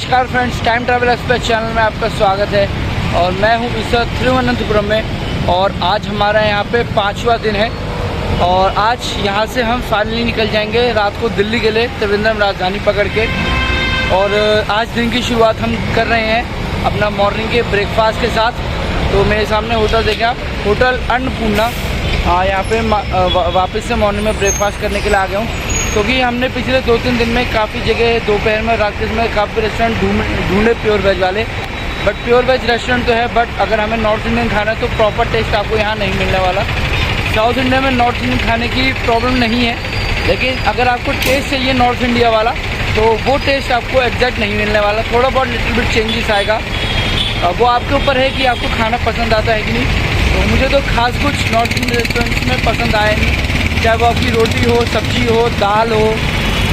नमस्कार friends, time travel express channel में आपका स्वागत है। और मैं हूं इस वक्त तिरुवनंतपुरम में और आज हमारा यहां पे 5वां दिन है। और आज यहां से हम फाइनली निकल जाएंगे रात को दिल्ली के लिए, त्रिवेंद्रम राजधानी पकड़ के। और आज दिन की शुरुआत हम कर रहे हैं अपना मॉर्निंग के ब्रेकफास्ट के साथ। तो मेरे सामने होटल देखें आप, होटल अन्नपूर्णा। यहाँ पे वापस से मॉर्निंग में ब्रेकफास्ट करने के लिए आ गया हूँ, क्योंकि हमने पिछले 2-3 दिन में काफ़ी जगह दोपहर में रात में काफ़ी रेस्टोरेंट ढूंढे प्योर वेज वाले। बट प्योर वेज रेस्टोरेंट तो है, बट अगर हमें नॉर्थ इंडियन खाना है तो प्रॉपर टेस्ट आपको यहाँ नहीं मिलने वाला। साउथ इंडिया में नॉर्थ इंडियन खाने की प्रॉब्लम नहीं है, लेकिन अगर आपको टेस्ट चाहिए नॉर्थ इंडिया वाला तो वो टेस्ट आपको एग्जैक्ट नहीं मिलने वाला। थोड़ा बहुत लिटिल बिट चेंजेस आएगा, वो आपके ऊपर है कि आपको खाना पसंद आता है कि नहीं। तो मुझे तो खास कुछ नॉर्थ इंडियन रेस्टोरेंट्स में पसंद आया नहीं, चाहे वो आपकी रोटी हो, सब्जी हो, दाल हो,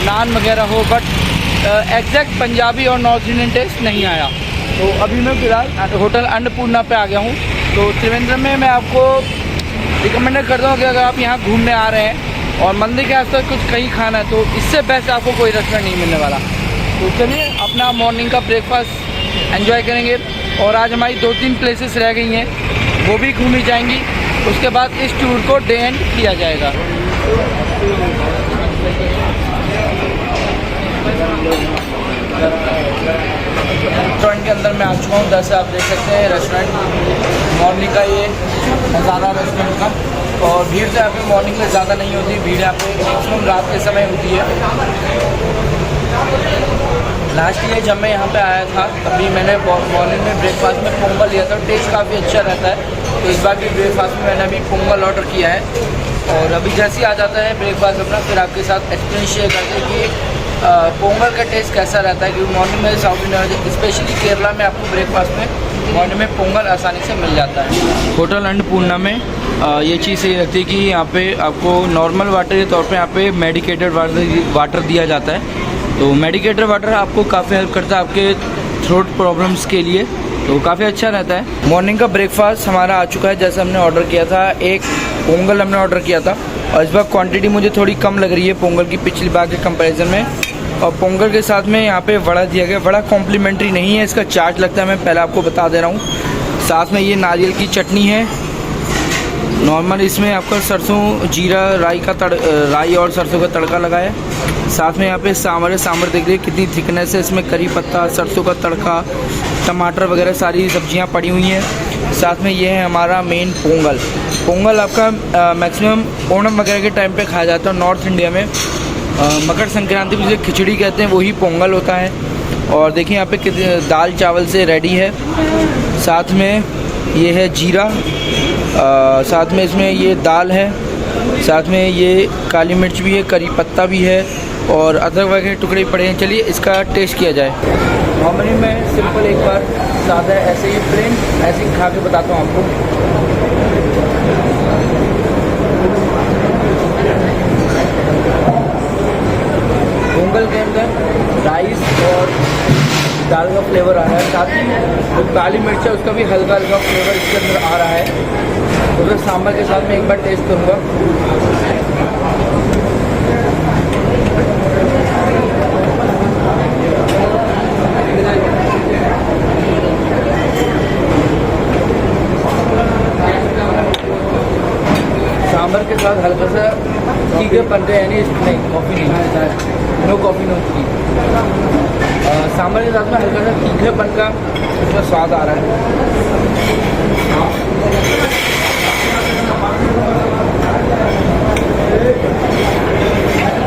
नान वगैरह हो, बट एग्जैक्ट पंजाबी और नॉर्थ इंडियन टेस्ट नहीं आया। तो अभी मैं फ़िलहाल होटल अन्नपूर्णा पे आ गया हूँ। तो त्रिवेंद्रम में मैं आपको रिकमेंड करता हूँ कि अगर आप यहाँ घूमने आ रहे हैं और मंदिर के आसपास कुछ कहीं खाना है तो इससे बेस्ट आपको कोई रेस्टोरेंट नहीं मिलने वाला। तो चलिए अपना मॉर्निंग का ब्रेकफास्ट एंजॉय करेंगे। और आज हमारी 2-3 प्लेसेस रह गई हैं, वो भी घूमी जाएंगी। उसके बाद इस टूर को डे एंड किया जाएगा। रेस्टोरेंट के अंदर मैं आ चुका हूँ। जैसे आप देख सकते हैं रेस्टोरेंट मॉर्निंग का ये नज़ारा रेस्टोरेंट का। और भीड़ तो यहाँ पे मॉर्निंग में ज़्यादा नहीं होती, भीड़ यहाँ पे मैक्सिमम रात के समय होती है। लास्ट ईयर जब मैं यहाँ पे आया था तभी मैंने मॉर्निंग में ब्रेकफास्ट में पोंगल लिया था, टेस्ट काफ़ी अच्छा रहता है। तो इस बार भी ब्रेकफास्ट में मैंने अभी पोंगल ऑर्डर किया है। और अभी जैसे ही आ जाता है ब्रेकफास्ट अपना, फिर आपके साथ एक्सपीरियंस शेयर करते हैं कि पोंगल का टेस्ट कैसा रहता है। क्योंकि मॉर्निंग में साउथ इंडिया में, स्पेशली केरला में, आपको ब्रेकफास्ट में मॉर्निंग में पोंगल आसानी से मिल जाता है। होटल अन्नपूर्णा में ये चीज़ सही लगती है कि यहाँ पे आपको नॉर्मल वाटर के तौर पे यहाँ पे मेडिकेटेड वाटर दिया जाता है। तो मेडिकेटेड वाटर आपको काफ़ी हेल्प करता है आपके थ्रोट प्रॉब्लम्स के लिए, तो काफ़ी अच्छा रहता है। मॉर्निंग का ब्रेकफास्ट हमारा आ चुका है। जैसे हमने ऑर्डर किया था, एक पोंगल हमने ऑर्डर किया था और इस बार क्वांटिटी मुझे थोड़ी कम लग रही है पोंगल की पिछली बार के कंपैरिजन में। और पोंगल के साथ में यहाँ पे वड़ा दिया गया। वड़ा कॉम्प्लीमेंट्री नहीं है, इसका चार्ज लगता है, मैं पहले आपको बता दे रहा हूँ। साथ में ये नारियल की चटनी है नॉर्मल, इसमें आपका सरसों जीरा राई और सरसों का तड़का लगा है। साथ में यहाँ पे सांभर है। सांभर देख रहे कितनी थिकनेस है, इसमें करी पत्ता, सरसों का तड़का, टमाटर वगैरह सारी सब्जियाँ पड़ी हुई हैं। साथ में ये है हमारा मेन पोंगल। पोंगल आपका मैक्सिमम ओणम वगैरह के टाइम पे खाया जाता है नॉर्थ इंडिया में। मकर संक्रांति में जिसे खिचड़ी कहते हैं वही पोंगल होता है। और देखिए यहाँ पे कितने दाल चावल से रेडी है। साथ में ये है जीरा, साथ में इसमें ये दाल है, साथ में ये काली मिर्च भी है, करी पत्ता भी है और अदरक वगैरह टुकड़े पड़े हैं। चलिए इसका टेस्ट किया जाए। नॉर्मली मैं सिंपल एक बार सादा ऐसे ही प्लेन ऐसे ही खा के बताता हूँ आपको। पोंगल के अंदर राइस और दाल का फ्लेवर आ रहा है, साथ ही जो काली मिर्च है उसका भी हल्का हल्का फ्लेवर इसके अंदर आ रहा है। तो मैं सांभर के साथ में एक बार टेस्ट करूँगा। सांभर के साथ हल्का सा तीखे पत्ते, यानी नहीं कॉफ़ी नहीं, no coffee no tea. Sambar के साथ में हल्का सा तीखेपन का उसका स्वाद आ रहा है।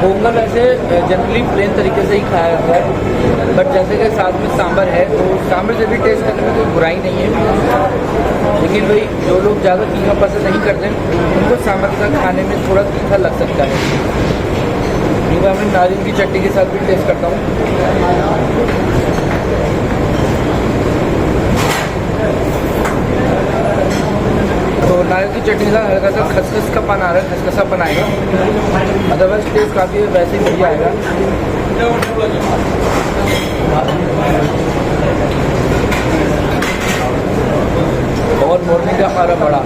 पोंगल ऐसे जनरली प्लेन तरीके से ही खाया जाता है, बट जैसे कि साथ में सांभर है तो सांभर से भी टेस्ट करने में कोई बुराई नहीं है। लेकिन भाई जो लोग ज़्यादा तीखा पसंद नहीं करते उनको सांभर के साथ खाने में थोड़ा तीखा लग सकता है। ये मैं नारियल की चटनी के साथ भी टेस्ट करता हूँ। तो नारियल की चटनी के साथ हल्का सा खसखस का पन आ रहा है, खसखसापन आएगा। अदरवाइज टेस्ट काफ़ी वैसे ही बढ़िया आएगा। और मॉर्निंग का हमारा बड़ा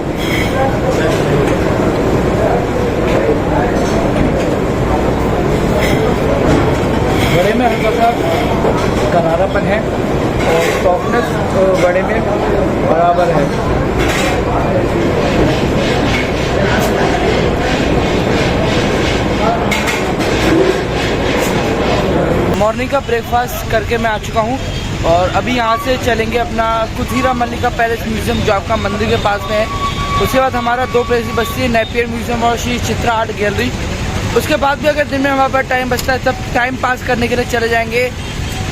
बड़े में हल्का सा करारापन है, मॉर्निंग का ब्रेकफास्ट करके मैं आ चुका हूँ और अभी यहाँ से चलेंगे अपना कुथीरा मल्लिका पैलेस म्यूज़ियम जो आपका मंदिर के पास में है। उसके बाद हमारा 2 प्लेस बचती है, नेपियर म्यूज़ियम और श्री चित्रा आर्ट गैलरी। उसके बाद भी अगर दिन में हमारे पास टाइम बचता है तब टाइम पास करने के लिए चले जाएंगे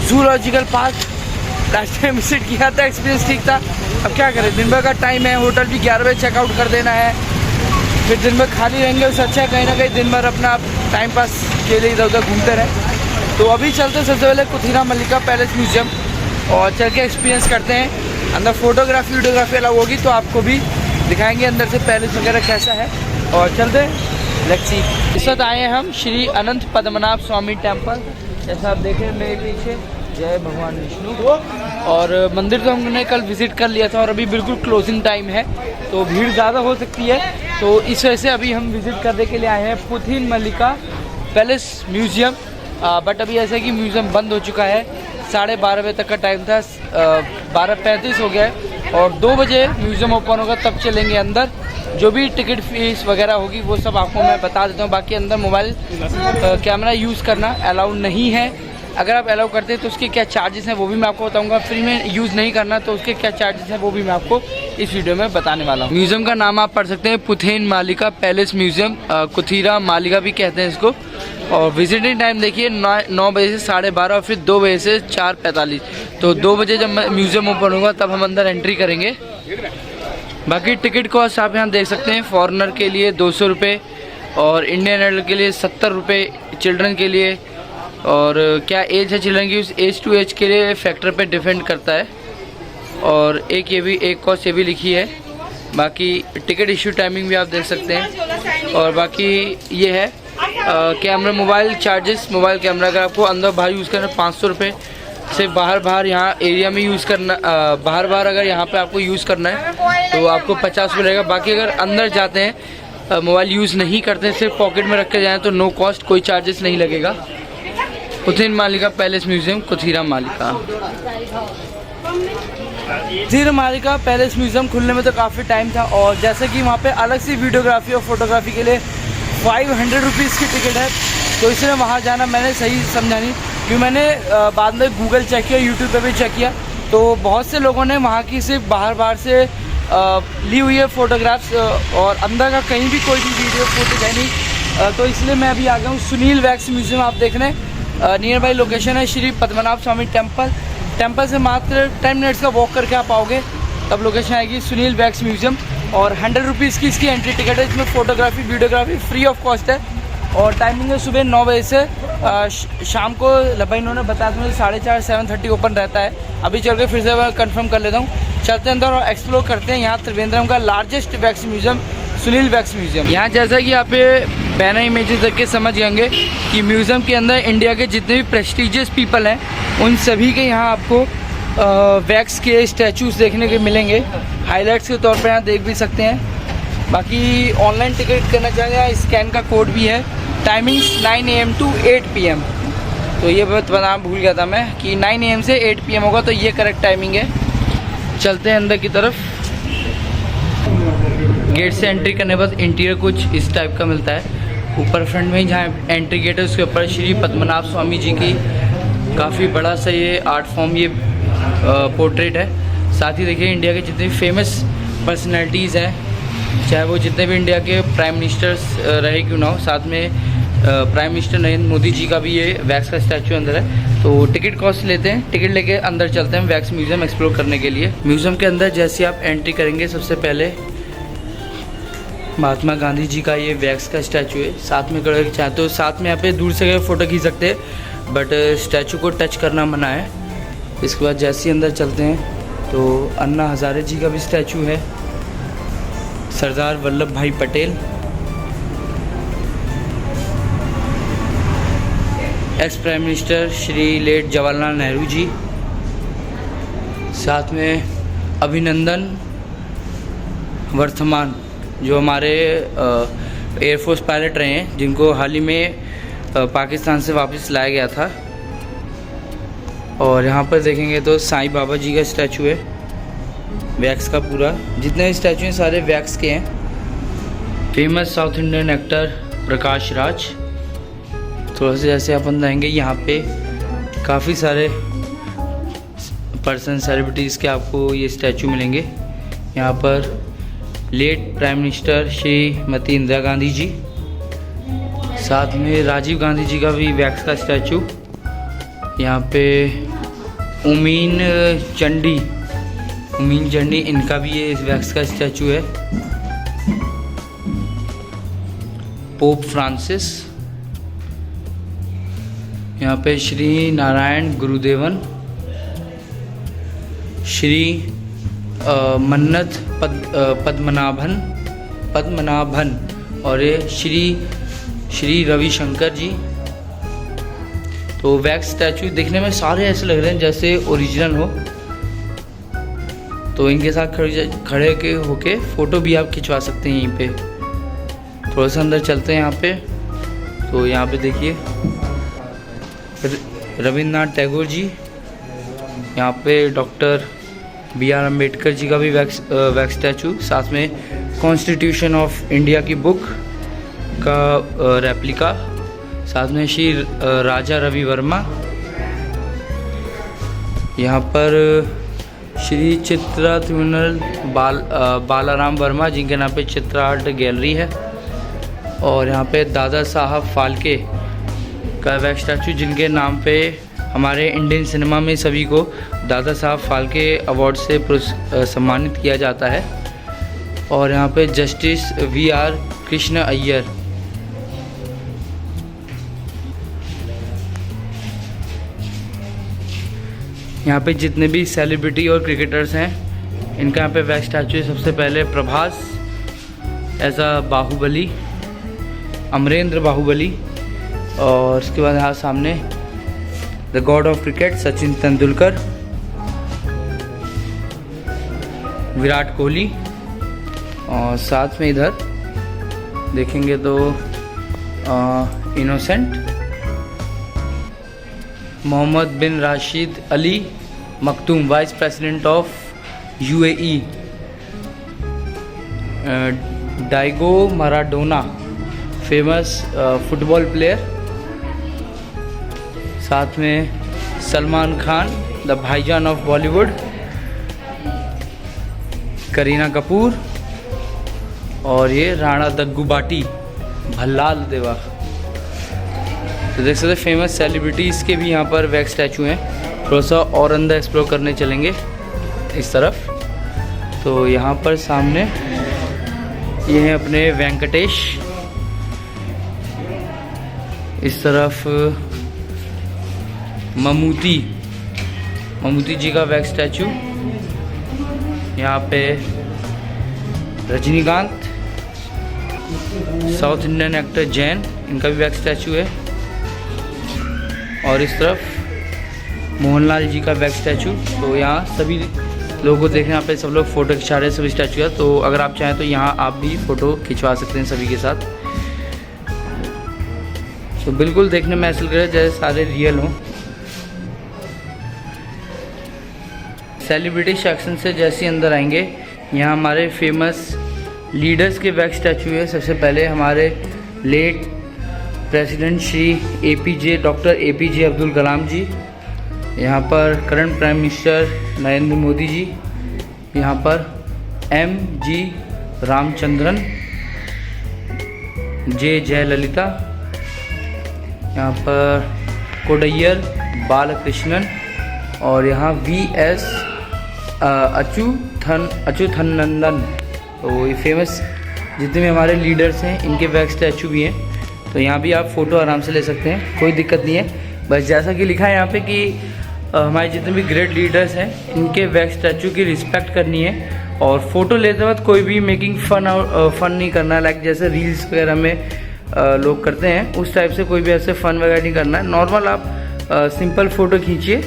zoological park. Last time visit किया था, एक्सपीरियंस ठीक था। अब क्या करें, दिन भर का टाइम है, होटल भी 11 बजे चेकआउट कर देना है, फिर दिन भर खाली रहेंगे। उससे अच्छा कहीं ना कहीं दिन भर अपना टाइम पास के लिए इधर उधर घूमते रहें। तो अभी चलते सबसे पहले कुथीरा मल्लिका पैलेस म्यूज़ियम और चल के एक्सपीरियंस करते हैं। अंदर फोटोग्राफी वीडियोग्राफी अलाउ होगी तो आपको भी दिखाएंगे अंदर से पैलेस वगैरह कैसा है। और चलते हैं, लेट्स सी। इस वक्त आए हैं हम श्री अनंत पद्मनाभ स्वामी टेम्पल। जैसा आप देख रहे हैं मेरे पीछे, जय भगवान विष्णु। और मंदिर तो हमने कल विज़िट कर लिया था और अभी बिल्कुल क्लोजिंग टाइम है तो भीड़ ज़्यादा हो सकती है, तो इस वजह से अभी हम विज़िट करने के लिए आए हैं कुथीरा मल्लिका पैलेस म्यूज़ियम। बट अभी ऐसा है कि म्यूज़ियम बंद हो चुका है, 12:30 बजे तक का टाइम था, 12:35 हो गया है और 2 बजे म्यूज़ियम ओपन होगा तब चलेंगे अंदर। जो भी टिकट फीस वगैरह होगी वो सब आपको मैं बता देता हूँ। बाकी अंदर मोबाइल कैमरा यूज़ करना अलाउड नहीं है। अगर आप अलाउ करते हैं तो उसके क्या चार्जेस हैं वो भी मैं आपको बताऊंगा। फ्री में यूज़ नहीं करना तो उसके क्या चार्जेस हैं वो भी मैं आपको इस वीडियो में बताने वाला हूँ। म्यूज़ियम का नाम आप पढ़ सकते हैं, कुथीरा मल्लिका पैलेस म्यूज़ियम, कुथीरा मालिका भी कहते हैं इसको। और विजिटिंग टाइम देखिए 9 बजे से 12:30 और फिर 2 बजे से 4:45। तो 2 बजे जब म्यूज़ियम ओपन होगा तब हम अंदर एंट्री करेंगे। बाकी टिकट कॉस्ट आप यहाँ देख सकते हैं, फॉरेनर के लिए 200 रुपये और इंडियन एडल्ट के लिए 70 रुपये, चिल्ड्रन के लिए। और क्या एज है चिल्ड्रन की, उस एज टू एज के लिए फैक्टर पे डिपेंड करता है। और एक कॉस्ट ये भी लिखी है। बाकी टिकट इशू टाइमिंग भी आप देख सकते हैं। और बाकी ये है camera mobile charges. Mobile camera अगर आपको अंदर बाहर यूज़ करना है 500 रुपये, सिर्फ बाहर यहाँ एरिया में यूज़ करना, बाहर अगर यहाँ पे आपको यूज़ करना है तो आपको 50 रुपये लगेगा। बाकी अगर अंदर जाते हैं मोबाइल यूज़ नहीं करते हैं, सिर्फ पॉकेट में रख के जाएँ तो नो कॉस्ट, कोई चार्जेस नहीं लगेगा। कुथीरा मल्लिका पैलेस म्यूज़ियम, कुथीरा मल्लिका। कुथीरा मल्लिका पैलेस म्यूज़ियम खुलने में तो काफ़ी टाइम था और जैसे कि वहाँ पे अलग से वीडियोग्राफी और फोटोग्राफी के लिए 500 रुपीज़ की टिकट है, तो इसलिए वहाँ जाना मैंने सही समझा नहीं। क्योंकि मैंने बाद में गूगल चेक किया, यूट्यूब पे भी चेक किया, तो बहुत से लोगों ने वहाँ की सिर्फ बाहर से ली हुई है फ़ोटोग्राफ्स और अंदर का कहीं भी कोई भी वीडियो फुटेज है नहीं। तो इसलिए मैं अभी आ गया हूँ सुनील वैक्स म्यूज़ियम। आप देखने नियर बाई लोकेशन है श्री पद्मनाभ स्वामी टेम्पल से मात्र 10 मिनट्स का वॉक करके आप आओगे तब लोकेशन आएगी सुनील वैक्स म्यूज़ियम। और 100 रुपीज़ की इसकी एंट्री टिकट है। इसमें photography videography free of cost है और टाइमिंग है सुबह 9 बजे से शाम को लगभग इन्होंने बताया था मुझे 4:30 7:30 ओपन रहता है। अभी चल के फिर से मैं कंफर्म कर लेता हूँ। चलते हैं अंदर और एक्सप्लोर करते हैं यहाँ त्रिवेंद्रम का largest wax museum Sunil wax museum. यहाँ जैसा कि आप बैनर इमेजेस देख के समझ जाएंगे कि म्यूज़ियम के अंदर इंडिया के जितने भी प्रेस्टीजियस पीपल हैं उन सभी के यहाँ आपको वैक्स के स्टैचूज़ देखने के मिलेंगे। हाइलाइट्स के तौर पर यहाँ देख भी सकते हैं। बाकी ऑनलाइन टिकट करना चाहेंगे, स्कैन का कोड भी है। Timings 9 AM to 8 PM। तो ये बताना भूल गया था मैं कि 9 AM से 8 PM होगा, तो ये करेक्ट टाइमिंग है। चलते हैं अंदर की तरफ। गेट से एंट्री करने के बाद इंटीरियर कुछ इस टाइप का मिलता है। ऊपर फ्रंट में ही जहाँ एंट्री गेट है उसके ऊपर श्री पद्मनाभ स्वामी जी की काफ़ी बड़ा सा ये आर्ट फॉर्म, ये पोर्ट्रेट है। साथ ही देखिए इंडिया के जितने भी फेमस पर्सनैलिटीज़ हैं, चाहे वो जितने भी इंडिया के प्राइम मिनिस्टर्स रहे क्यों ना हो, साथ में प्राइम मिनिस्टर नरेंद्र मोदी जी का भी ये वैक्स का स्टैचू अंदर है। तो टिकट कॉस्ट लेते हैं, टिकट लेके अंदर चलते हैं वैक्स म्यूज़ियम एक्सप्लोर करने के लिए। म्यूज़ियम के अंदर जैसे आप एंट्री करेंगे सबसे पहले महात्मा गांधी जी का ये वैक्स का स्टैचू है। साथ में अगर चाहते हो साथ में यहाँ पे दूर से फ़ोटो खींच सकते हैं, बट स्टैचू को टच करना मना है। इसके बाद जैसे ही अंदर चलते हैं तो अन्ना हज़ारे जी का भी स्टैचू है, Sardar Vallabh Bhai Patel, ex prime minister Shri late Jawaharlal Nehru ji, साथ में अभिनंदन वर्तमान जो हमारे एयरफोर्स पायलट रहे हैं, जिनको हाल ही में पाकिस्तान से वापस लाया गया था। और यहाँ पर देखेंगे तो साईं बाबा जी का स्टैचू है वैक्स का। पूरा जितने स्टैचू हैं सारे वैक्स के हैं। Famous south Indian actor Prakash Raj. थोड़ा सा जैसे अपन रहेंगे यहाँ पे काफ़ी सारे पर्सन सेलिब्रिटीज़ के आपको ये स्टैचू मिलेंगे। यहाँ पर late prime minister Shrimati Indira Gandhi ji, साथ में राजीव गांधी जी का भी वैक्स का स्टैचू। यहाँ पे उमीन चंडी इनका भी ये वैक्स का स्टैचू है। पोप फ्रांसिस, यहाँ पे श्री नारायण गुरुदेवन, श्री मन्नत पद्मनाभन और ये श्री रविशंकर जी। तो वैक्स स्टैचू देखने में सारे ऐसे लग रहे हैं जैसे ओरिजिनल हो। तो इनके साथ खड़े के होके फ़ोटो भी आप खिंचवा सकते हैं। यहीं पे थोड़ा सा अंदर चलते हैं यहाँ पे। तो यहाँ पे देखिए रविंद्रनाथ टैगोर जी, यहाँ पे डॉक्टर B.R. अम्बेडकर जी का भी वैक्स स्टैचू, साथ में कॉन्स्टिट्यूशन ऑफ इंडिया की बुक का रेप्लिका, साथ में श्री राजा रवि वर्मा। यहाँ पर श्री चित्रा तिरुनल बालाराम वर्मा जिनके नाम पे चित्रा आर्ट गैलरी है। और यहाँ पे दादा साहब फाल्के का वैक्स स्टैचू जिनके नाम पे हमारे इंडियन सिनेमा में सभी को दादा साहब फाल्के अवार्ड से सम्मानित किया जाता है। और यहाँ पे जस्टिस V.R. कृष्ण अय्यर। यहाँ पे जितने भी सेलिब्रिटी और क्रिकेटर्स हैं इनका यहाँ पे वैक्स स्टैचू है। सबसे पहले प्रभास ऐसा बाहुबली, अमरेंद्र बाहुबली, और उसके बाद यहाँ सामने the god of cricket Sachin Tendulkar, Virat Kohli, और साथ में इधर देखेंगे तो Innocent, Mohammed bin Rashid Al Maktoum, vice president of UAE, Diego Maradona, famous football player, साथ में सलमान खान द भाईजान ऑफ बॉलीवुड, करीना कपूर, और ये राणा दग्गुबाटी भल्लाल देवा। तो देख सकते फेमस सेलिब्रिटीज़ के भी यहाँ पर वैक्स स्टैचू हैं। थोड़ा सा और अंदर एक्सप्लोर करने चलेंगे इस तरफ। तो यहाँ पर सामने ये हैं अपने वेंकटेश, इस तरफ ममूती जी का वैक्स स्टैचू, यहाँ पे Rajinikanth, south Indian actor Jain, इनका भी वैक्स स्टैचू है। और इस तरफ मोहनलाल जी का वैक्स स्टैचू। तो यहाँ सभी लोगों को देखने, यहाँ पे सब लोग फ़ोटो खिंचा रहे हैं सभी स्टैचू का। तो अगर आप चाहें तो यहाँ आप भी फ़ोटो खिंचवा सकते हैं सभी के साथ। तो बिल्कुल देखने में ऐसा लग रहा है जैसे सारे रियल हों। सेलिब्रिटी सेक्शन से जैसे अंदर आएंगे, यहाँ हमारे फेमस लीडर्स के वैक्स स्टैचू है। सबसे पहले हमारे late president Shri doctor APJ Abdul Kalam ji, यहाँ पर current prime minister Narendra Modi ji, यहाँ पर MG रामचंद्रन, J जयललिता, यहाँ पर कोडैयर बालकृष्णन, और यहाँ VS अच्युथनंदन। तो ये फेमस जितने भी हमारे लीडर्स हैं इनके वैक्स स्टैचू भी हैं। तो यहाँ भी आप फ़ोटो आराम से ले सकते हैं, कोई दिक्कत नहीं है। बस जैसा कि लिखा है यहाँ पे कि हमारे जितने भी ग्रेट लीडर्स हैं इनके वैक्स स्टैचू की रिस्पेक्ट करनी है। और फ़ोटो लेते वक्त कोई भी मेकिंग फ़न नहीं करना है, लाइक जैसे रील्स वगैरह में लोग करते हैं उस टाइप से कोई भी ऐसे फ़न वगैरह नहीं करना है। नॉर्मल आप सिंपल फ़ोटो खींचिए,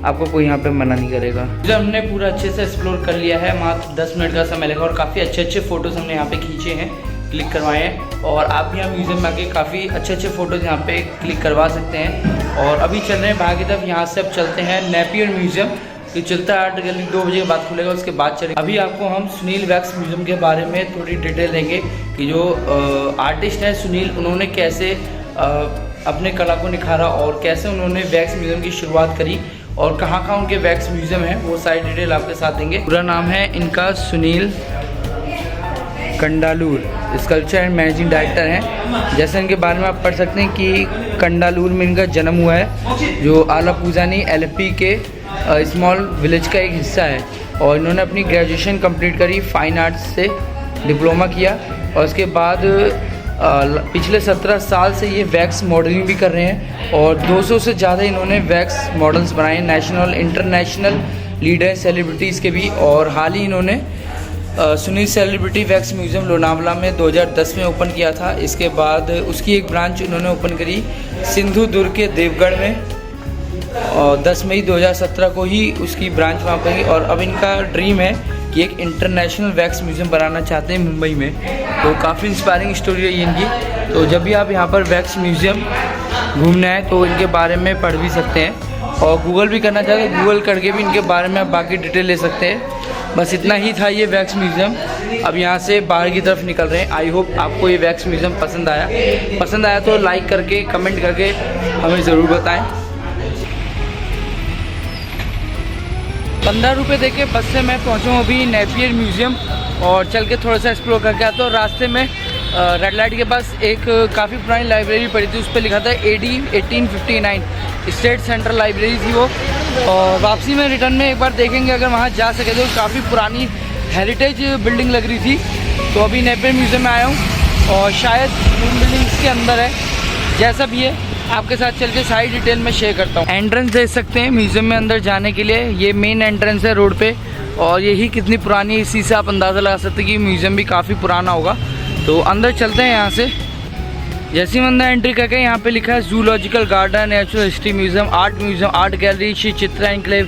आपको कोई यहाँ पे मना नहीं करेगा। जब हमने पूरा अच्छे से एक्सप्लोर कर लिया है, मात्र 10 मिनट का समय लगा और काफ़ी अच्छे फोटोज़ हमने यहाँ पे खींचे हैं, क्लिक करवाए हैं। और आप भी यहाँ म्यूज़ियम में आके काफ़ी अच्छे फ़ोटोज़ यहाँ पे क्लिक करवा सकते हैं। और अभी चल रहे हैं बाहर की तरफ, यहाँ से अब चलते हैं नेपियर म्यूज़ियम, जो चलता है आर्ट गैलरी 2 बजे के बाद खुलेगा, उसके बाद चलेगा। अभी आपको हम सुनील वैक्स म्यूज़ियम के बारे में थोड़ी डिटेल देंगे कि जो आर्टिस्ट हैं सुनील, उन्होंने कैसे अपने कला को निखारा और कैसे उन्होंने वैक्स म्यूज़ियम की शुरुआत करी और कहाँ उनके वैक्स म्यूज़ियम है, वो सारी डिटेल आपके साथ देंगे। पूरा नाम है इनका Sunil Kandalur, sculpture and managing director हैं। जैसे इनके बारे में आप पढ़ सकते हैं कि कंडालूर में इनका जन्म हुआ है, जो आलापूजानी LP के स्मॉल विलेज का एक हिस्सा है। और इन्होंने अपनी ग्रेजुएशन कंप्लीट करी, फाइन आर्ट्स से डिप्लोमा किया और उसके बाद पिछले 17 साल से ये वैक्स मॉडलिंग भी कर रहे हैं और 200 से ज़्यादा इन्होंने वैक्स मॉडल्स बनाए, नेशनल इंटरनेशनल लीडर सेलिब्रिटीज़ के भी। और हाल ही इन्होंने Sunil celebrity wax museum Lonavala में 2010 में ओपन किया था। इसके बाद उसकी एक ब्रांच उन्होंने ओपन करी सिंधु दुर्ग के देवगढ़ में और 10 मई 2017 को ही उसकी ब्रांच वहाँ पर। और अब इनका ड्रीम है कि एक इंटरनेशनल वैक्स म्यूज़ियम बनाना चाहते हैं मुंबई में। तो काफ़ी इंस्पायरिंग स्टोरी है इनकी। तो जब भी आप यहाँ पर वैक्स म्यूज़ियम घूमने आए तो इनके बारे में पढ़ भी सकते हैं और गूगल भी करना चाहते हैं, गूगल करके भी इनके बारे में आप बाकी डिटेल ले सकते हैं। बस इतना ही था ये वैक्स म्यूज़ियम। अब यहाँ से बाहर की तरफ निकल रहे हैं। आई होप आपको ये वैक्स म्यूज़ियम पसंद आया तो लाइक करके कमेंट करके हमें ज़रूर बताएं। 15 रुपये दे के बस से मैं पहुँचा हूँ अभी नेपियर म्यूज़ियम और चल के थोड़ा सा एक्सप्लोर करके आता हूँ। रास्ते में रेड लाइट के पास एक काफ़ी पुरानी लाइब्रेरी पड़ी थी, उस पर लिखा था AD 1859 स्टेट सेंट्रल लाइब्रेरी थी वो। और वापसी में रिटर्न में एक बार देखेंगे अगर वहाँ जा सके तो। काफ़ी पुरानी हेरिटेज बिल्डिंग लग रही थी। तो अभी नेपियर म्यूज़ियम में आया हूँ और शायद बिल्डिंग इसके अंदर है। जैसा भी है आपके साथ चल के सारी डिटेल में शेयर करता हूँ। एंट्रेंस देख सकते हैं म्यूज़ियम में अंदर जाने के लिए, ये मेन एंट्रेंस है रोड पे। और यही कितनी पुरानी, इसी से आप अंदाज़ा लगा सकते हैं कि म्यूज़ियम भी काफ़ी पुराना होगा। तो अंदर चलते हैं यहाँ से। जैसे ही अंदर एंट्री करके यहाँ पे लिखा है zoological garden, natural history museum, art gallery, Shri Chitra enclave,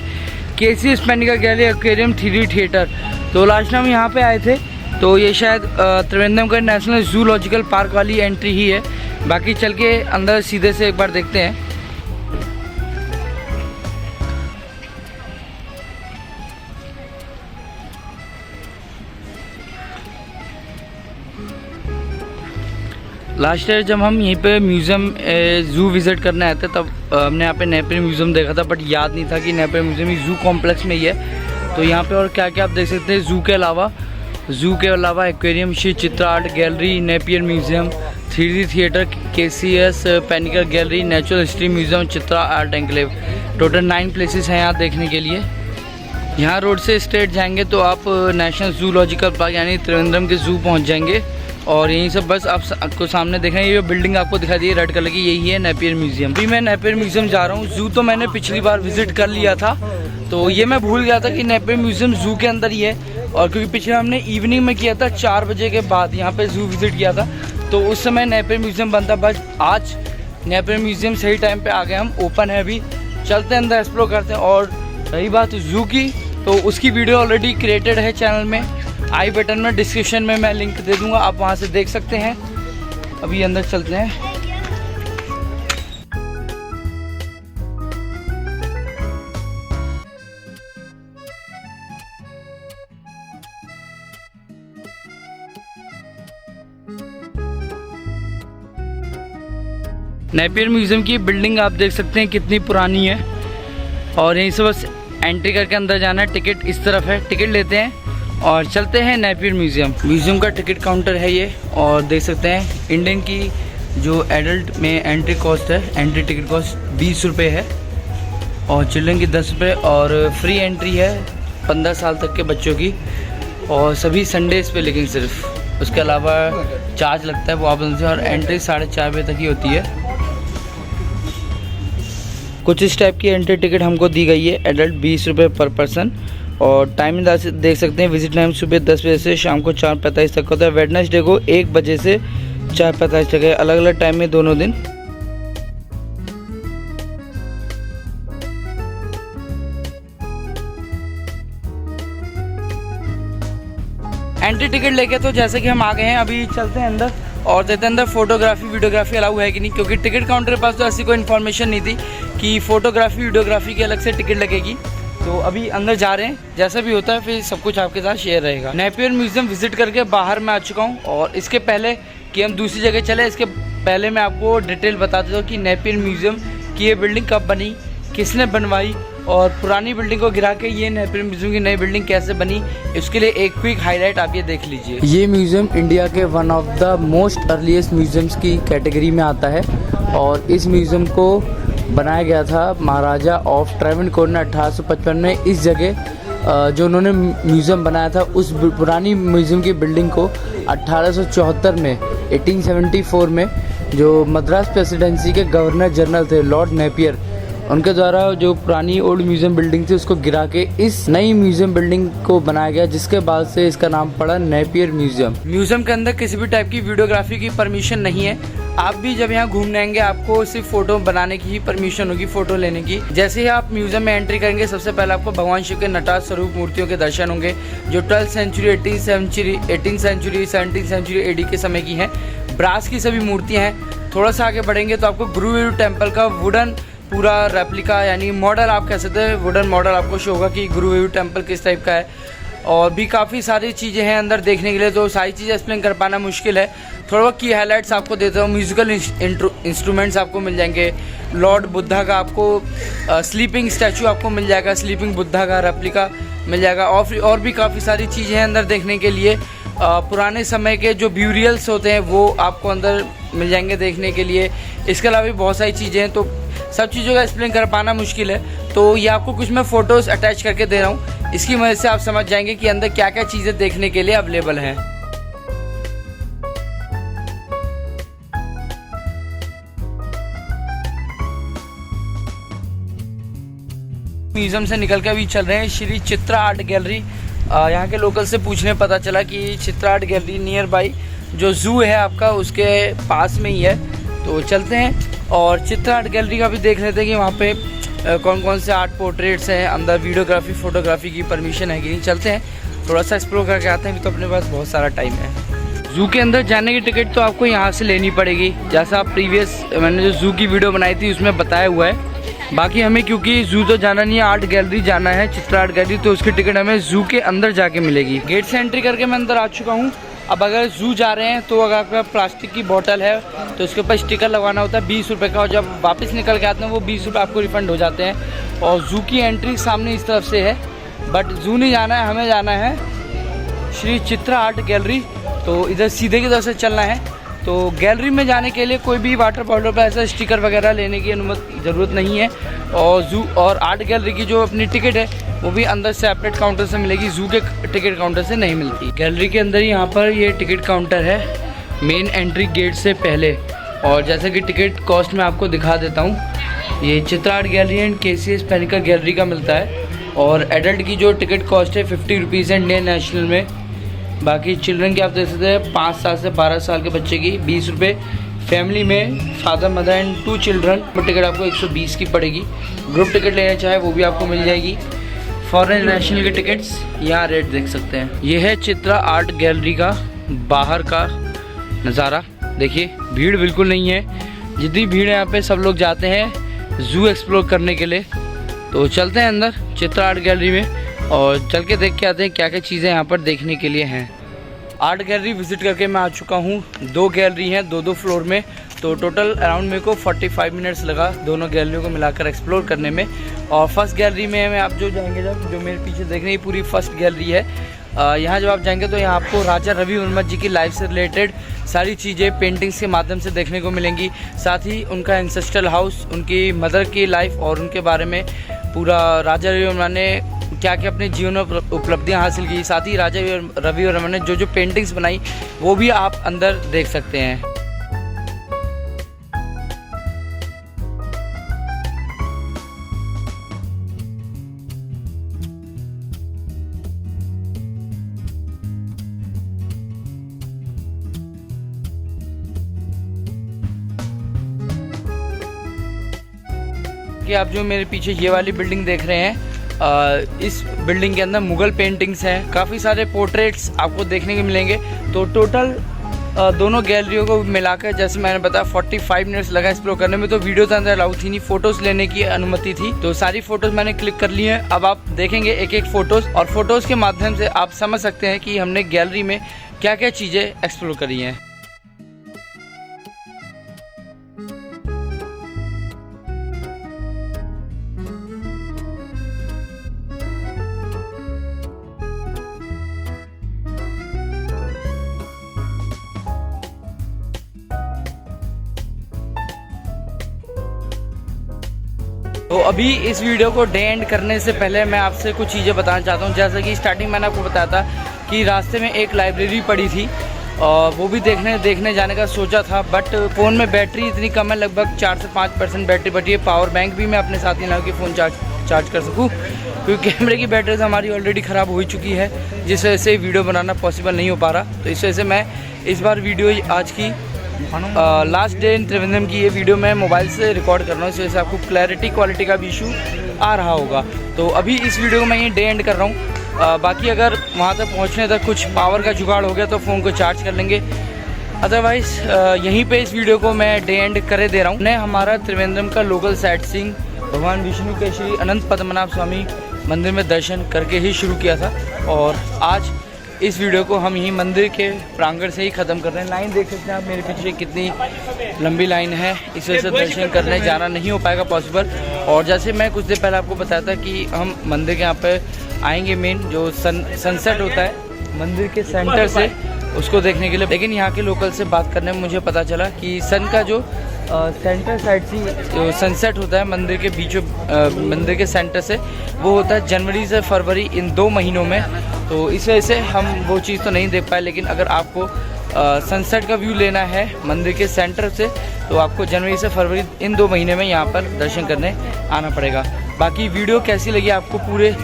KC स्पेनिका गैलरी, एक्वेरियम, 3D थिएटर। तो लास्ट टाइम यहाँ पे आए थे तो ये शायद त्रिवेंद्रम का नेशनल जूलॉजिकल पार्क वाली एंट्री ही है। बाकी चल के अंदर सीधे से एक बार देखते हैं। लास्ट ईयर जब हम यहीं पे म्यूज़ियम ज़ू विज़िट करने आए थे तब हमने यहाँ पे नेपियर म्यूज़ियम देखा था, बट याद नहीं था कि नेपियर म्यूज़ियम ज़ू कॉम्प्लेक्स में ही है। तो यहाँ पे और क्या क्या आप देख सकते हैं ज़ू के अलावा aquarium, Shri Chitra art gallery, Napier museum, 3D theatre, KCS स्पेनिका gallery, natural history museum, Chitra art enclave. Total 9 places हैं यहाँ देखने के लिए। यहाँ रोड से स्ट्रेट जाएंगे तो आप नेशनल जूलॉजिकल पार्क यानी त्रिवेंद्रम के ज़ू पहुँच जाएंगे। और यहीं से बस आपको सामने देखें, ये बिल्डिंग आपको दिखाई दी है रेड कलर की, यही है नेपियर म्यूज़ियम। अभी मैं नेपियर म्यूज़ियम जा रहा हूँ। ज़ू तो मैंने पिछली बार विज़िट कर लिया था, तो ये मैं भूल गया था कि नेपियर म्यूज़ियम ज़ू के अंदर ही है। और क्योंकि पिछले हमने इवनिंग में किया था 4 बजे के बाद यहाँ पे ज़ू विज़िट किया था, तो उस समय नेपियर म्यूज़ियम बंद था। बस आज नेपियर म्यूज़ियम सही टाइम पे आ गए हम, ओपन है अभी। चलते हैं अंदर, एक्सप्लोर करते हैं। और रही बात ज़ू की, तो उसकी वीडियो ऑलरेडी क्रिएटेड है चैनल में, आई बटन में डिस्क्रिप्शन में मैं लिंक दे दूँगा, आप वहाँ से देख सकते हैं। अभी अंदर चलते हैं। नेपियर म्यूज़ियम की बिल्डिंग आप देख सकते हैं कितनी पुरानी है। और यहीं से बस एंट्री करके अंदर जाना है। टिकट इस तरफ है, टिकट लेते हैं और चलते हैं नेपियर म्यूज़ियम। म्यूज़ियम का टिकट काउंटर है ये, और देख सकते हैं इंडियन की जो एडल्ट में एंट्री कॉस्ट है, एंट्री टिकट कॉस्ट 20 रुपये है और चिल्ड्रन की 10 रुपये। और फ्री एंट्री है 15 साल तक के बच्चों की, और सभी संडेज़ पे, लेकिन सिर्फ उसके अलावा चार्ज लगता है वो आप। और एंट्री 4:30 बजे तक ही होती है। कुछ इस टाइप की एंट्री टिकट हमको दी गई है, एडल्ट 20 रुपये पर पर्सन। और टाइमिंग देख सकते हैं, विजिट टाइम सुबह 10 बजे से शाम को 4:45 तक होता है। वेडनेसडे को 1 बजे से 4:45 तक है, अलग अलग टाइम में दोनों दिन। एंट्री टिकट लेके तो जैसे कि हम आ गए हैं, अभी चलते हैं अंदर और देखते हैं अंदर फोटोग्राफी वीडियोग्राफी अलाउ है कि नहीं, क्योंकि टिकट काउंटर के पास तो ऐसी कोई इन्फॉर्मेशन नहीं थी कि फ़ोटोग्राफी वीडियोग्राफी की अलग से टिकट लगेगी। तो अभी अंदर जा रहे हैं, जैसा भी होता है फिर सब कुछ आपके साथ शेयर रहेगा। नेपियर म्यूज़ियम विजिट करके बाहर मैं आ चुका हूँ, और इसके पहले कि हम दूसरी जगह चले, इसके पहले मैं आपको डिटेल बता देता हूँ कि नेपियर म्यूज़ियम की ये बिल्डिंग कब बनी, किसने बनवाई और पुरानी बिल्डिंग को गिरा के ये नेपियर म्यूज़ियम की नई बिल्डिंग कैसे बनी। इसके लिए एक क्विक हाईलाइट आप ये देख लीजिए। ये म्यूज़ियम इंडिया के one of the most earliest museums की कैटेगरी में आता है और इस म्यूज़ियम को बनाया गया था महाराजा ऑफ ट्रैवनकोर ने 1855 में। इस जगह जो उन्होंने म्यूज़ियम बनाया था उस पुरानी म्यूज़ियम की बिल्डिंग को 1874 में 1874 में जो मद्रास प्रेसिडेंसी के गवर्नर जनरल थे लॉर्ड नेपियर, उनके द्वारा जो पुरानी ओल्ड म्यूज़ियम बिल्डिंग थी उसको गिरा के इस नई म्यूज़ियम बिल्डिंग को बनाया गया, जिसके बाद से इसका नाम पड़ा नेपियर म्यूज़ियम। म्यूज़ियम के अंदर किसी भी टाइप की वीडियोग्राफी की परमिशन नहीं है। आप भी जब यहाँ घूमने आएंगे आपको सिर्फ फोटो बनाने की ही परमिशन होगी, फोटो लेने की। जैसे ही आप म्यूज़ियम में एंट्री करेंगे सबसे पहले आपको भगवान शिव के नटराज स्वरूप मूर्तियों के दर्शन होंगे जो 12th century, 18th century, 17th century AD के समय की हैं। ब्रास की सभी मूर्तियाँ हैं। थोड़ा सा आगे बढ़ेंगे तो आपको गुरुवेयूर टेम्पल का वुडन पूरा रेप्लिका यानी मॉडल आप कह सकते हैं, वुडन मॉडल आपको शो होगा कि गुरुवेयूर टेम्पल किस टाइप का है। और भी काफ़ी सारी चीज़ें हैं अंदर देखने के लिए, तो सारी चीज़ें एक्सप्लेन कर पाना मुश्किल है। थोड़ा बहुत की हाइलाइट्स आपको देता हूँ। म्यूज़िकल इंस्ट्रूमेंट्स आपको मिल जाएंगे। लॉर्ड बुद्धा का आपको स्लीपिंग स्टैचू आपको मिल जाएगा, स्लीपिंग बुद्धा का रेप्लिका मिल जाएगा। और भी काफ़ी सारी चीज़ें हैं अंदर देखने के लिए। पुराने समय के जो ब्यूरियल्स होते हैं वो आपको अंदर मिल जाएंगे देखने के लिए। इसके अलावा भी बहुत सारी चीज़ें हैं, तो सब चीज़ों का एक्सप्लेन कर पाना मुश्किल है। तो ये आपको कुछ मैं फ़ोटोज़ अटैच करके दे रहा हूँ, इसकी मदद से आप समझ जाएंगे कि अंदर क्या क्या चीज़ें देखने के लिए अवेलेबल हैं। म्यूज़ियम से निकल के अभी चल रहे हैं श्री चित्रा आर्ट गैलरी। यहाँ के लोकल से पूछने पता चला कि Chitra art gallery near by जो ज़ू है आपका उसके पास में ही है, तो चलते हैं और चित्रा आर्ट गैलरी का भी देख लेते हैं कि वहाँ पे कौन कौन से आर्ट पोर्ट्रेट्स हैं, अंदर वीडियोग्राफी फोटोग्राफी की परमिशन है कि नहीं। चलते हैं थोड़ा सा एक्सप्लोर करके आते हैं, तो अपने पास बहुत सारा टाइम है। ज़ू के अंदर जाने की टिकट तो आपको यहाँ से लेनी पड़ेगी, जैसा प्रीवियस मैंने जो ज़ू की वीडियो बनाई थी उसमें बताया हुआ है। बाकी हमें क्योंकि ज़ू तो जाना नहीं है, आर्ट गैलरी जाना है, चित्रा आर्ट गैलरी, तो उसकी टिकट हमें ज़ू के अंदर जाके मिलेगी। गेट से एंट्री करके मैं अंदर आ चुका हूँ। अब अगर ज़ू जा रहे हैं तो अगर आपका प्लास्टिक की बोतल है तो उसके ऊपर स्टिकर लगवाना होता है 20 रुपये का, और जब वापस निकल के आते हैं वो 20 रुपये आपको रिफ़ंड हो जाते हैं। और ज़ू की एंट्री सामने इस तरफ से है, बट ज़ू नहीं जाना है, हमें जाना है श्री चित्रा आर्ट गैलरी। तो इधर सीधे की तरफ से चलना है। तो गैलरी में जाने के लिए कोई भी वाटर बॉटल पर ऐसा स्टिकर वगैरह लेने की अनुमति ज़रूरत नहीं है। और ज़ू और आर्ट गैलरी की जो अपनी टिकट है वो भी अंदर सेपरेट काउंटर से मिलेगी, ज़ू के टिकट काउंटर से नहीं मिलती। गैलरी के अंदर ही यहाँ पर ये टिकट काउंटर है मेन एंट्री गेट से पहले। और जैसा कि टिकट कॉस्ट मैं आपको दिखा देता हूँ, ये Chitra art gallery and KCS Paniker gallery का मिलता है। और एडल्ट की जो टिकट कॉस्ट है 50 रुपीज़ है इंडियन नेशनल में। बाकी चिल्ड्रन की आप देख सकते हैं 5 साल से 12 साल के बच्चे की 20 रुपये, फैमिली में father mother and 2 children ticket आपको 120 की पड़ेगी। ग्रुप टिकट लेना चाहे वो भी आपको मिल जाएगी। फॉरेन नेशनल के टिकट्स यहाँ रेट देख सकते हैं। ये है चित्रा आर्ट गैलरी का बाहर का नज़ारा। देखिए भीड़ बिल्कुल नहीं है, जितनी भीड़ है यहाँ पे सब लोग जाते हैं ज़ू एक्सप्लोर करने के लिए। तो चलते हैं अंदर चित्रा आर्ट गैलरी में और चल के देख के आते हैं क्या क्या चीज़ें यहाँ पर देखने के लिए हैं। आर्ट गैलरी विज़िट करके मैं आ चुका हूँ। 2 गैलरी हैं, 2 फ्लोर में, तो टोटल अराउंड मेरे को 45 मिनट्स लगा दोनों गैलरियों को मिलाकर एक्सप्लोर करने में। और फर्स्ट गैलरी में मैं आप जो जाएंगे, जब जो मेरे पीछे देख रहे हैं पूरी फर्स्ट गैलरी है। यहाँ जब आप जाएंगे तो यहाँ आपको राजा रवि वर्मा जी की लाइफ से रिलेटेड सारी चीज़ें पेंटिंग्स के माध्यम से देखने को मिलेंगी। साथ ही उनका एंसेस्ट्रल हाउस, उनकी मदर की लाइफ और उनके बारे में पूरा राजा रवि वर्मा ने क्या क्या अपने जीवन में उपलब्धियाँ हासिल की। साथ ही राजा रवि वर्मा ने जो जो पेंटिंग्स बनाई वो भी आप अंदर देख सकते हैं। कि आप जो मेरे पीछे ये वाली बिल्डिंग देख रहे हैं, इस बिल्डिंग के अंदर मुगल पेंटिंग्स हैं, काफ़ी सारे पोर्ट्रेट्स आपको देखने को मिलेंगे। तो टोटल दोनों गैलरियों को मिलाकर जैसे मैंने बताया 45 मिनट्स लगा एक्सप्लोर करने में। तो वीडियो तो अंदर अलाउ थी नहीं, फोटोज़ लेने की अनुमति थी, तो सारी फ़ोटोज़ मैंने क्लिक कर ली हैं। अब आप देखेंगे एक एक फ़ोटोज़, और फोटोज़ के माध्यम से आप समझ सकते हैं कि हमने गैलरी में क्या क्या चीज़ें एक्सप्लोर करी हैं। तो अभी इस वीडियो को डे एंड करने से पहले मैं आपसे कुछ चीज़ें बताना चाहता हूँ। जैसे कि स्टार्टिंग मैंने आपको बताया था कि रास्ते में एक लाइब्रेरी पड़ी थी और वो भी देखने जाने का सोचा था, बट फ़ोन में बैटरी इतनी कम है, लगभग 4 से 5% बैटरी बची है। पावर बैंक भी मैं अपने साथ नहीं लाऊँ कि फ़ोन चार्ज कर सकूँ, क्योंकि कैमरे की बैटरी हमारी ऑलरेडी ख़राब हो चुकी है, जिस वजह से वीडियो बनाना पॉसिबल नहीं हो पा रहा। तो इस वजह से मैं इस बार वीडियो आज की लास्ट डे इन त्रिवेंद्रम की ये वीडियो मैं मोबाइल से रिकॉर्ड कर रहा हूँ, इस वजह से आपको क्वालिटी का भी इशू आ रहा होगा। तो अभी इस वीडियो को मैं ये डे एंड कर रहा हूँ। बाकी अगर वहाँ तक पहुँचने तक कुछ पावर का जुगाड़ हो गया तो फ़ोन को चार्ज कर लेंगे, अदरवाइज़ यहीं पे इस वीडियो को मैं डे एंड करे दे रहा हूँ। हमारा त्रिवेंद्रम का लोकल साइट सीइंग भगवान विष्णु के श्री अनंत पद्मनाभ स्वामी मंदिर में दर्शन करके ही शुरू किया था, और आज इस वीडियो को हम यहीं मंदिर के प्रांगण से ही ख़त्म कर रहे हैं। लाइन देख सकते हैं आप मेरे पीछे कितनी लंबी लाइन है, इस वजह से दर्शन करने जाना नहीं हो पाएगा पॉसिबल। और जैसे मैं कुछ देर पहले आपको बताया था कि हम मंदिर के यहाँ पे आएंगे, मेन जो सनसेट होता है मंदिर के सेंटर से, उसको देखने के लिए। लेकिन यहाँ के लोकल से बात करने में मुझे पता चला कि सन का जो सेंटर साइड से सनसेट होता है मंदिर के बीचों मंदिर के सेंटर से, वो होता है जनवरी से फरवरी, इन 2 महीनों में। तो इस वजह से हम वो चीज़ तो नहीं देख पाए। लेकिन अगर आपको सनसेट का व्यू लेना है मंदिर के सेंटर से, तो आपको जनवरी से फरवरी इन 2 महीने में यहाँ पर दर्शन करने आना पड़ेगा। बाकी वीडियो कैसी लगी आपको पूरे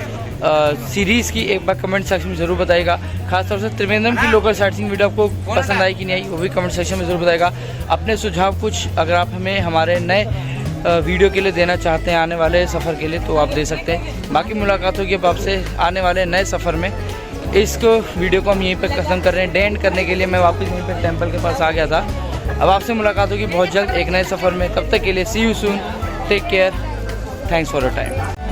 सीरीज़ की, एक बार कमेंट सेक्शन में ज़रूर बताइएगा। खासतौर से त्रिवेंद्रम की लोकल साइट सीइंग वीडियो आपको पसंद आई कि नहीं आई, वो भी कमेंट सेक्शन में ज़रूर बताइएगा। अपने सुझाव कुछ अगर आप हमें हमारे नए वीडियो के लिए देना चाहते हैं आने वाले सफ़र के लिए, तो आप दे सकते हैं। बाकी मुलाकात होगी अब आपसे आने वाले नए सफ़र में। इसको वीडियो को हम यहीं पर ख़त्म कर रहे हैं। डे एंड करने के लिए मैं वापस यहीं पर टेम्पल के पास आ गया था। अब आपसे मुलाकात होगी बहुत जल्द एक नए सफ़र में। तब तक के लिए see you soon, take care, thanks for your time.